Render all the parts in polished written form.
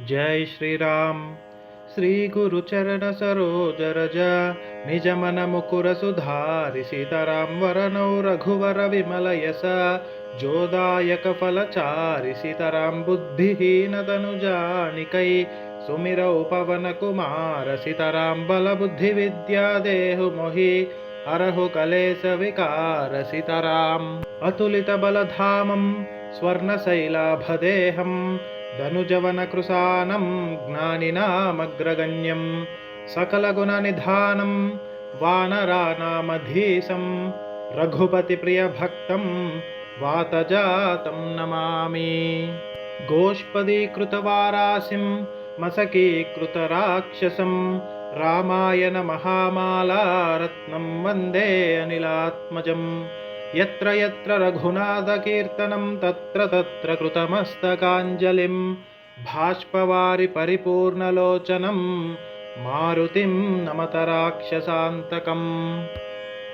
जय श्री राम। श्री गुरु चरण सरोज रज निज मन मुकुर सुधारि सीताराम वरनौ रघुवर विमल यस जोदायक फलचारि सीताराम बुद्धिहीन तनु जानिकै सुमिरौ पवन कुमार सीताराम बल बुद्धि विद्या देहु मोहि हरहु कलेश विकार सीताराम अतुलित बल धामं स्वर्णशैलाभदेहं धनुजवन कृशानं ज्ञानिनामग्रगण्यं सकलगुणनिधानं वानराणामधीशं रघुपतिप्रियभक्तं वातजातं नमामि। गोष्पदीकृतवारासिं मसकीकृतराक्षसं रामायण महामाला रत्नं वन्दे अनिलात्मजम्। यत्र यत्र रघुनाथकीर्तनं तत्र तत्र कृतमस्तकाञ्जलिं भाष्पवारि परिपूर्णलोचनं मारुतिं नमत राक्षसान्तकम्।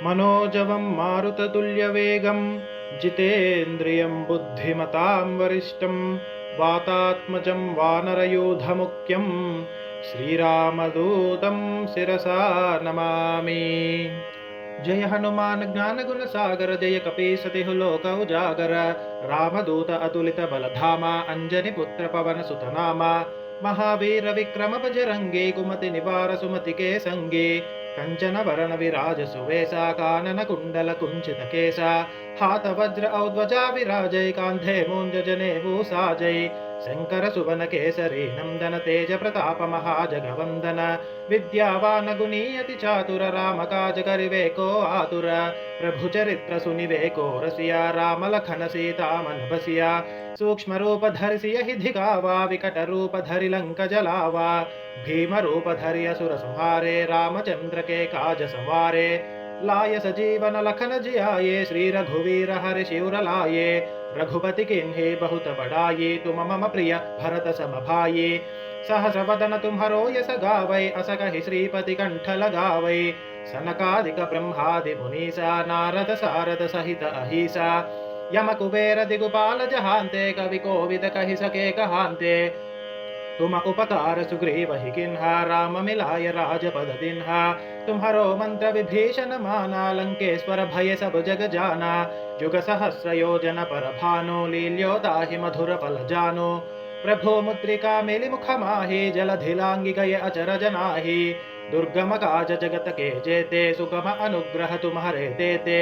मनोजवं मारुततुल्यवेगं जितेन्द्रियं बुद्धिमतां वरिष्ठं वातात्मजं वानरयूथमुख्यं श्रीरामदूतं शिरसा नमामि। जय हनुमान ज्ञान गुण सागर जय कपीस तिहु लोक उजागर रामदूत अतुलित बलधामा अंजनी पुत्र पवन सुत नामा महावीर विक्रम बजरंगी कुमति निवार सुमति के संगी कंचन वरण विराज सुवेशा कानन कुंडल कुंचित केसा हाथ वज्र औध्वजा विराजय कांधे मूंज जनेऊ साजय शंकर सुवन केसरी नंदन तेज प्रताप महाजगवंदन विद्यावान गुणी अति चातुर राम काज करिवे को आतुर प्रभु चरित्र सुनिवे को रसिया राम लखन सीता मन बसिया सूक्ष्म रूप धरि सियहि धिकावा विकट रूप धरि लंक जलावा भीम रूप धरि असुर संहारे रामचंद्र के काज संवारे लाय सजीवन लखन जियाये श्री रघुवीर हरि शिवर लाये रघुपति किन्हि बहुत बड़ाई तुम मम प्रिय भरत सम भाई सहस वदन तुम्हरो यस गावै अस कहि श्रीपति कंठ लगावै सनकादिक ब्रह्मादि मुनीसा नारद सारद सहित अहिसा यम कुबेर दिगुपाल जहांते कवि कोविद कहि सके कहांते तुम उपकार सुग्रीव ही किन्हा राम मिलाय राजपद दिन्हा तुम्हारो मंत्र विभीषण माना लंकेश्वर भय सब जग जाना जुग सहस्र योजन पर भानो लील्यो दाहि मधुर फल जानो प्रभु मुद्रिका मेलि मुख माहि जलधि लांघि गए अचरज नाहि दुर्गम काज जगत के जेते सुगम अनुग्रह तुम्हारे देते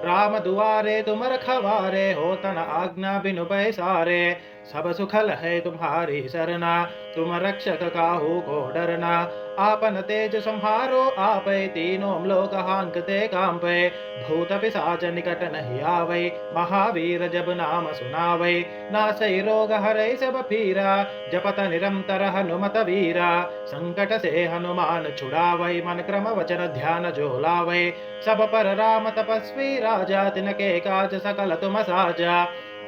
राम दुआरे तुम रखवारे होतन आज्ञा बिनु पैसारे सब सुखल है तुम्हारी सरना तुम रक्षक काहू को डरना आपन तेज संहारो आपै तीनों लोक हांकते कांपै भूत पिशाच निकट नहीं आवै महावीर जब नाम सुनावै नासै रोग हरै सब पीरा जपत निरंतर हनुमत वीरा संकट से हनुमान छुड़ावै मन क्रम वचन ध्यान जो लावै सब पर राम तपस्वी राजा तिनके काज सकल तुम साजा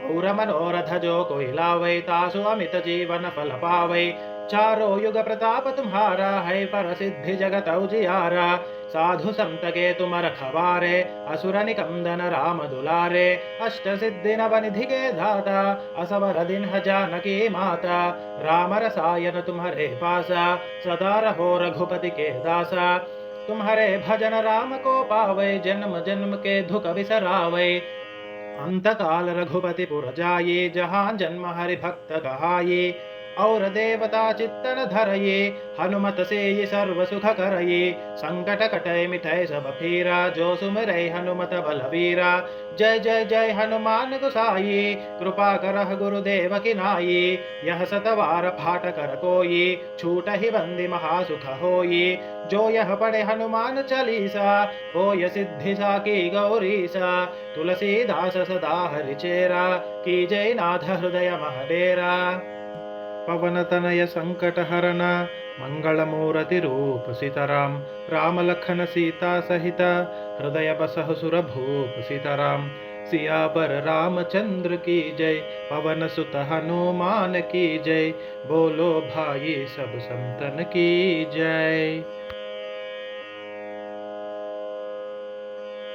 और मनोरथ जो कोई लावै तासु अमित जीवन फल पावै चारों युग प्रताप तुम्हारा है पर सिद्धि जगत उजियारा साधु संत के तुम रखवारे असुर निकंदन राम दुलारे अष्ट सिद्धि नव निधि के दाता असवर दिन जानकी माता राम रसायन तुम्हारे पासा सदा रहो रघुपति के दासा तुम्हारे भजन राम को पावै जन्म जन्म के दुख बिसरावै अंत काल रघुपति पुर जाये जहाँ जन्म हरि भक्त कहाये और देवता चित्तन धरये हनुमत से ये सर्व सुख करये संकट कटय मिटय सब पीरा जो सुमिरै हनुमत बलवीरा जय जय जय हनुमान गोसाई कृपा करह गुरुदेव की नाई यह सतवार फाट कर कोई छूट ही बंदी महासुख होई जो यह पढ़े हनुमान चालीसा होय सिद्धि साकी गौरीसा तुलसीदास सदा हरिचेरा की जय नाथ हृदय महडेरा पवन तनय संकट हरन मंगल मूर्ति रूप सीताराम राम लखन सीता सहित हृदय बसहु सुर भूप सीताराम सियावर रामचंद्र की जय पवन सुत हनुमान की जय बोलो भाई सब संतन की जय।